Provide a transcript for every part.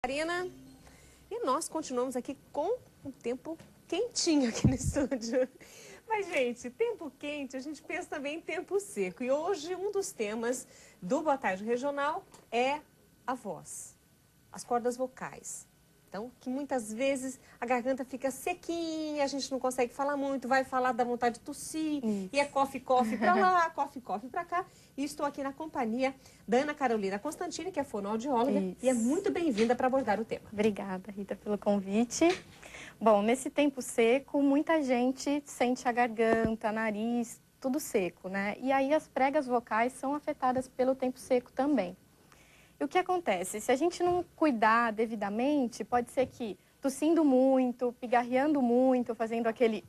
Karina, e nós continuamos aqui com um tempo quentinho aqui no estúdio. Mas, gente, tempo quente, a gente pensa também em tempo seco. E hoje um dos temas do Boa Tarde Regional é a voz, as cordas vocais. Então, que muitas vezes a garganta fica sequinha, a gente não consegue falar muito, vai falar, dá vontade de tossir, e é cofe pra lá, cofe pra cá. E estou aqui na companhia da Ana Carolina Constantini, que é fonoaudióloga, e é muito bem-vinda para abordar o tema. Obrigada, Rita, pelo convite. Bom, nesse tempo seco, muita gente sente a garganta, nariz, tudo seco, né? E aí as pregas vocais são afetadas pelo tempo seco também. E o que acontece? Se a gente não cuidar devidamente, pode ser que tossindo muito, pigarreando muito, fazendo aquele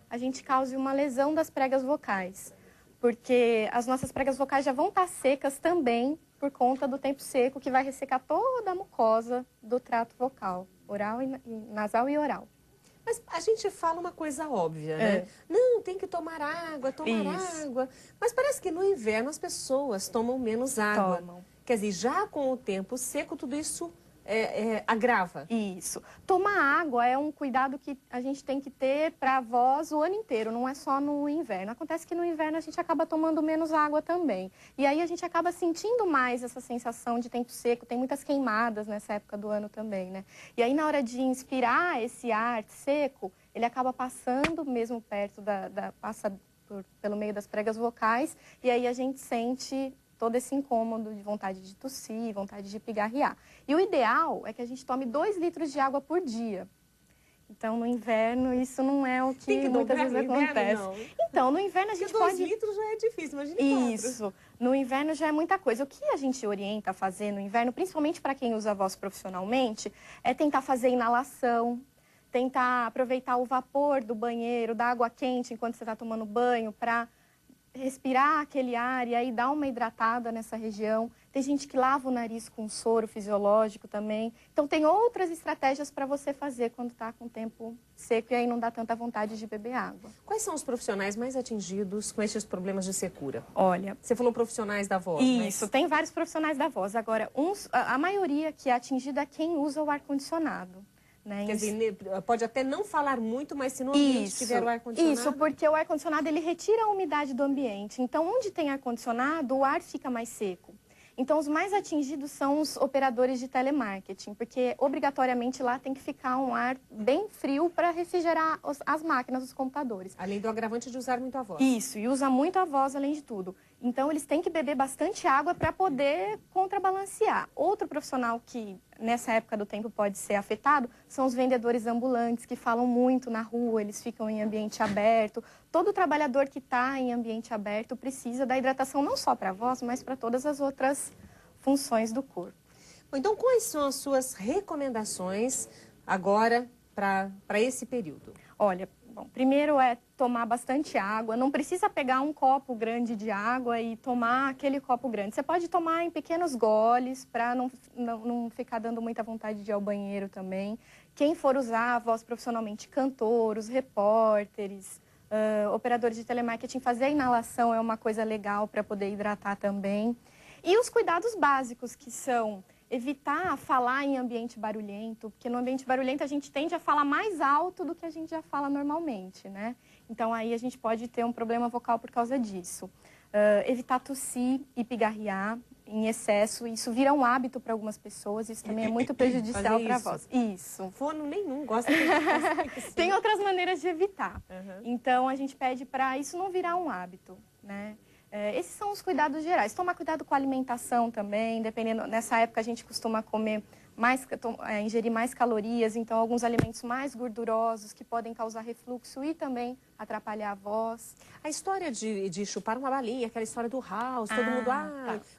a gente cause uma lesão das pregas vocais. Porque as nossas pregas vocais já vão estar secas também por conta do tempo seco, que vai ressecar toda a mucosa do trato vocal, oral e nasal e oral. Mas a gente fala uma coisa óbvia, né? Não, tem que tomar água. Mas parece que no inverno as pessoas tomam menos água. Quer dizer, já com o tempo seco, tudo isso agrava. Isso. Tomar água é um cuidado que a gente tem que ter para a voz o ano inteiro, não é só no inverno. Acontece que no inverno a gente acaba tomando menos água também. E aí a gente acaba sentindo mais essa sensação de tempo seco. Tem muitas queimadas nessa época do ano também, né? E aí na hora de inspirar esse ar seco, ele acaba passando mesmo perto passa pelo meio das pregas vocais, e aí a gente sente todo esse incômodo de vontade de tossir, vontade de pigarrear. E o ideal é que a gente tome 2 litros de água por dia. Então, no inverno, isso não é o que muitas vezes acontece. Então, no inverno a gente pode... 2 litros já é difícil, imagina 4. Isso. No inverno já é muita coisa. O que a gente orienta a fazer no inverno, principalmente para quem usa a voz profissionalmente, é tentar fazer inalação, tentar aproveitar o vapor do banheiro, da água quente enquanto você está tomando banho, para respirar aquele ar e aí dar uma hidratada nessa região. Tem gente que lava o nariz com soro fisiológico também. Então tem outras estratégias para você fazer quando está com o tempo seco e aí não dá tanta vontade de beber água. Quais são os profissionais mais atingidos com esses problemas de secura? Olha... Você falou profissionais da voz, Isso, tem vários profissionais da voz. Agora, a maioria que é atingida é quem usa o ar-condicionado. Né? Quer dizer, pode até não falar muito, mas se no ambiente tiver o ar-condicionado... Isso, porque o ar-condicionado ele retira a umidade do ambiente. Então, onde tem ar-condicionado, o ar fica mais seco. Então, os mais atingidos são os operadores de telemarketing, porque obrigatoriamente lá tem que ficar um ar bem frio para refrigerar as máquinas, os computadores. Além do agravante de usar muito a voz. Isso, e usa muito a voz além de tudo. Então, eles têm que beber bastante água para poder contrabalancear. Outro profissional que, nessa época do tempo, pode ser afetado são os vendedores ambulantes, que falam muito na rua, eles ficam em ambiente aberto. Todo trabalhador que está em ambiente aberto precisa da hidratação não só para a voz, mas para todas as outras funções do corpo. Bom, então, quais são as suas recomendações agora para esse período? Olha, bom, primeiro é tomar bastante água. Não precisa pegar um copo grande de água e tomar aquele copo grande. Você pode tomar em pequenos goles para não ficar dando muita vontade de ir ao banheiro também. Quem for usar a voz profissionalmente, cantores, repórteres, operadores de telemarketing, fazer a inalação é uma coisa legal para poder hidratar também. E os cuidados básicos, que são evitar falar em ambiente barulhento, porque no ambiente barulhento a gente tende a falar mais alto do que a gente já fala normalmente, né? Então aí a gente pode ter um problema vocal por causa disso. Evitar tossir e pigarrear em excesso, isso vira um hábito para algumas pessoas, isso também é muito prejudicial para a voz. Isso. Fono nenhum gosta de fazer isso. Tem outras maneiras de evitar. Então a gente pede para isso não virar um hábito, né? Esses são os cuidados gerais. Tomar cuidado com a alimentação também, dependendo... Nessa época a gente costuma comer ingerir mais calorias, então alguns alimentos mais gordurosos que podem causar refluxo e também atrapalhar a voz. A história de chupar uma balinha, aquela história do house, todo mundo,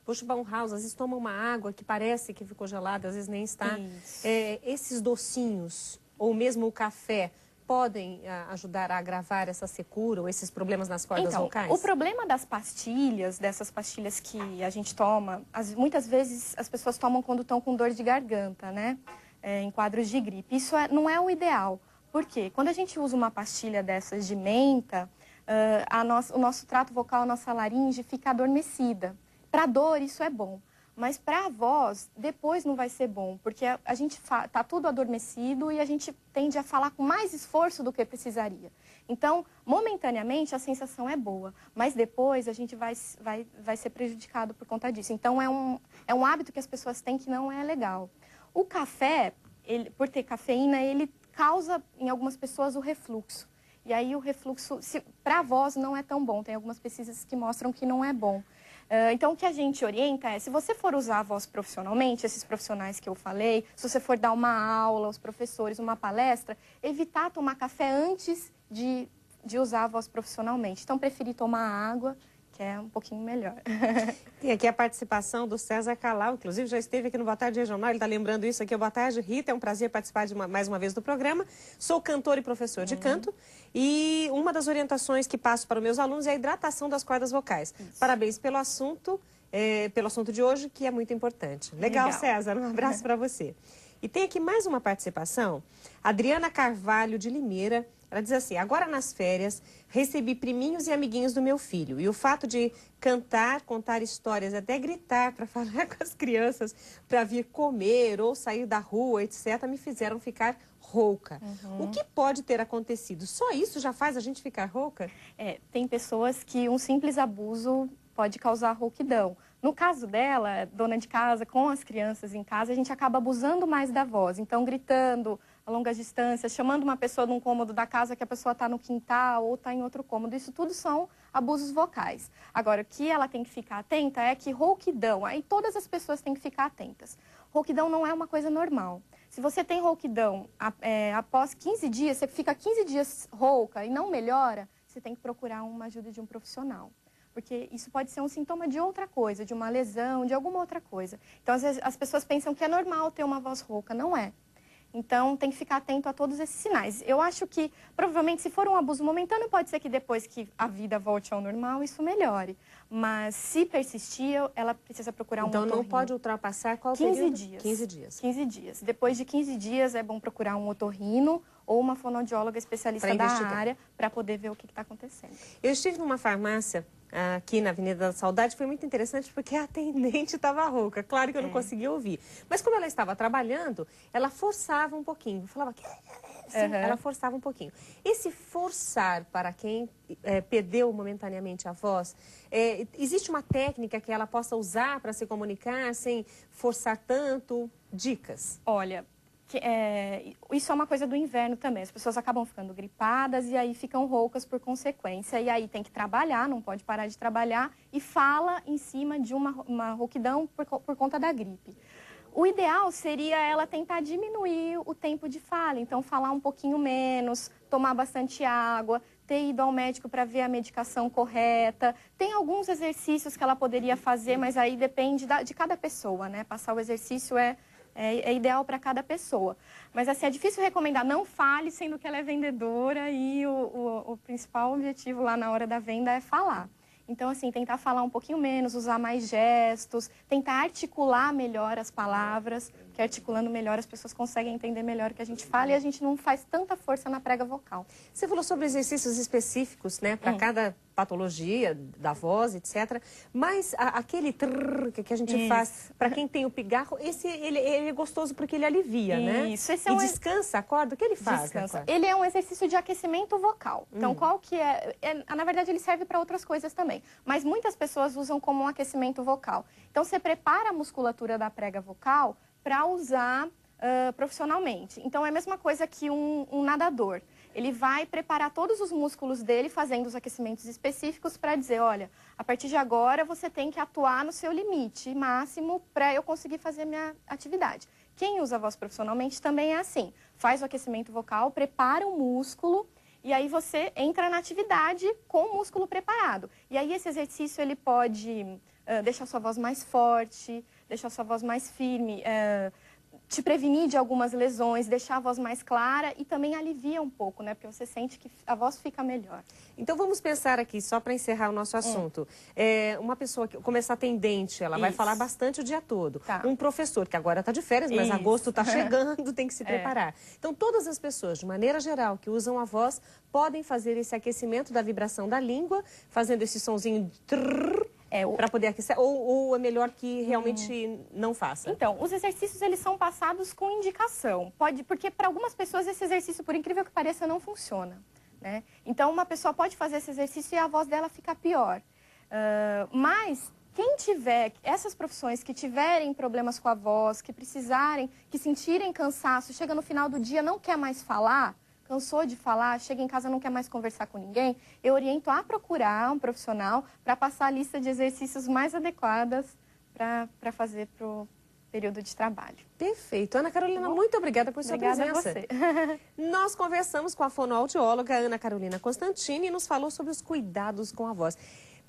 vou chupar um house, às vezes toma uma água que parece que ficou gelada, às vezes nem está. Esses docinhos, ou mesmo o café, podem ajudar a agravar essa secura ou esses problemas nas cordas vocais? O problema das pastilhas, dessas pastilhas que a gente toma, muitas vezes as pessoas tomam quando estão com dor de garganta, né? Em quadros de gripe. Isso não é o ideal. Por quê? Quando a gente usa uma pastilha dessas de menta, o nosso trato vocal, a nossa laringe fica adormecida. Para dor, isso é bom. Mas para a voz, depois não vai ser bom, porque a gente tá tudo adormecido e a gente tende a falar com mais esforço do que precisaria. Então, momentaneamente, a sensação é boa, mas depois a gente vai ser prejudicado por conta disso. Então, é um hábito que as pessoas têm que não é legal. O café, por ter cafeína, ele causa em algumas pessoas o refluxo. E aí o refluxo, para a voz, não é tão bom. Tem algumas pesquisas que mostram que não é bom. Então, o que a gente orienta é, se você for usar a voz profissionalmente, esses profissionais que eu falei, se você for dar uma aula aos professores, uma palestra, evitar tomar café antes de usar a voz profissionalmente. Então, preferir tomar água, que é um pouquinho melhor. Tem aqui a participação do César Calau, inclusive já esteve aqui no Boa Tarde Regional, ele está lembrando isso aqui. Boa tarde, Rita, é um prazer participar mais uma vez do programa. Sou cantor e professor de canto e uma das orientações que passo para os meus alunos é a hidratação das cordas vocais. Isso. Parabéns pelo assunto de hoje, que é muito importante. Legal, César, um abraço para você. E tem aqui mais uma participação, Adriana Carvalho de Limeira. Ela diz assim, agora nas férias, recebi priminhos e amiguinhos do meu filho. E o fato de cantar, contar histórias, até gritar para falar com as crianças, para vir comer ou sair da rua, etc., me fizeram ficar rouca. O que pode ter acontecido? Só isso já faz a gente ficar rouca? Tem pessoas que um simples abuso pode causar rouquidão. No caso dela, dona de casa, com as crianças em casa, a gente acaba abusando mais da voz. Então, gritando a longas distâncias, chamando uma pessoa num cômodo da casa que a pessoa está no quintal ou está em outro cômodo. Isso tudo são abusos vocais. Agora, o que ela tem que ficar atenta é que rouquidão, aí todas as pessoas têm que ficar atentas. Rouquidão não é uma coisa normal. Se você tem rouquidão após 15 dias, você fica 15 dias rouca e não melhora, você tem que procurar uma ajuda de um profissional. Porque isso pode ser um sintoma de outra coisa, de uma lesão, de alguma outra coisa. Então, às vezes, as pessoas pensam que é normal ter uma voz rouca. Não é. Então, tem que ficar atento a todos esses sinais. Eu acho que, provavelmente, se for um abuso momentâneo, pode ser que depois que a vida volte ao normal, isso melhore. Mas, se persistir, ela precisa procurar um otorrino. Então, não pode ultrapassar qual 15 período? dias. 15 dias. 15 dias. Depois de 15 dias, é bom procurar um otorrino ou uma fonoaudióloga especialista da área para poder ver o que está acontecendo. Eu estive numa farmácia aqui na Avenida da Saudade, foi muito interessante porque a atendente estava rouca. Claro que eu não conseguia ouvir. Mas como ela estava trabalhando, ela forçava um pouquinho. Falava que... Ela forçava um pouquinho. Esse forçar para quem perdeu momentaneamente a voz, existe uma técnica que ela possa usar para se comunicar sem forçar tanto? Dicas? Olha... isso é uma coisa do inverno também. As pessoas acabam ficando gripadas e aí ficam roucas por consequência. E aí tem que trabalhar, não pode parar de trabalhar e fala em cima de uma rouquidão por conta da gripe. O ideal seria ela tentar diminuir o tempo de fala. Então, falar um pouquinho menos, tomar bastante água, ter ido ao médico para ver a medicação correta. Tem alguns exercícios que ela poderia fazer, mas aí depende de cada pessoa, né? Passar o exercício é ideal para cada pessoa. Mas, assim, é difícil recomendar. Não fale, sendo que ela é vendedora e o principal objetivo lá na hora da venda é falar. Então, assim, tentar falar um pouquinho menos, usar mais gestos, tentar articular melhor as palavras, que articulando melhor as pessoas conseguem entender melhor o que a gente fala e a gente não faz tanta força na prega vocal. Você falou sobre exercícios específicos, né, para cada patologia da voz, etc. Mas aquele trrr que a gente faz para quem tem o pigarro, ele é gostoso porque ele alivia, né? Isso. Esse é descansa, acorda? O que ele faz? Descansa. Ele é um exercício de aquecimento vocal. Então, qual que na verdade, ele serve para outras coisas também. Mas muitas pessoas usam como um aquecimento vocal. Então, você prepara a musculatura da prega vocal para usar profissionalmente. Então, é a mesma coisa que um nadador. Ele vai preparar todos os músculos dele, fazendo os aquecimentos específicos para dizer, olha, a partir de agora você tem que atuar no seu limite máximo para eu conseguir fazer minha atividade. Quem usa a voz profissionalmente também é assim. Faz o aquecimento vocal, prepara o músculo e aí você entra na atividade com o músculo preparado. E aí esse exercício ele pode deixar sua voz mais forte, deixar sua voz mais firme, te prevenir de algumas lesões, deixar a voz mais clara e também alivia um pouco, né? Porque você sente que a voz fica melhor. Então vamos pensar aqui, só para encerrar o nosso assunto. Uma pessoa que começa atendente, ela vai falar bastante o dia todo. Um professor, que agora está de férias, mas agosto está chegando, tem que se preparar. Então todas as pessoas, de maneira geral, que usam a voz, podem fazer esse aquecimento da vibração da língua, fazendo esse sonzinho de trrr. Para poder aquecer? Ou é melhor que realmente não faça? Então, os exercícios, eles são passados com indicação. Porque para algumas pessoas esse exercício, por incrível que pareça, não funciona, né? Então, uma pessoa pode fazer esse exercício e a voz dela fica pior. Mas quem tiver, essas profissões que tiverem problemas com a voz, que precisarem, que sentirem cansaço, chega no final do dia, não quer mais falar, cansou de falar, chega em casa, não quer mais conversar com ninguém, eu oriento a procurar um profissional para passar a lista de exercícios mais adequadas para fazer para o período de trabalho. Perfeito. Ana Carolina, muito obrigada por sua presença. Obrigada a você. Nós conversamos com a fonoaudióloga Ana Carolina Constantini e nos falou sobre os cuidados com a voz.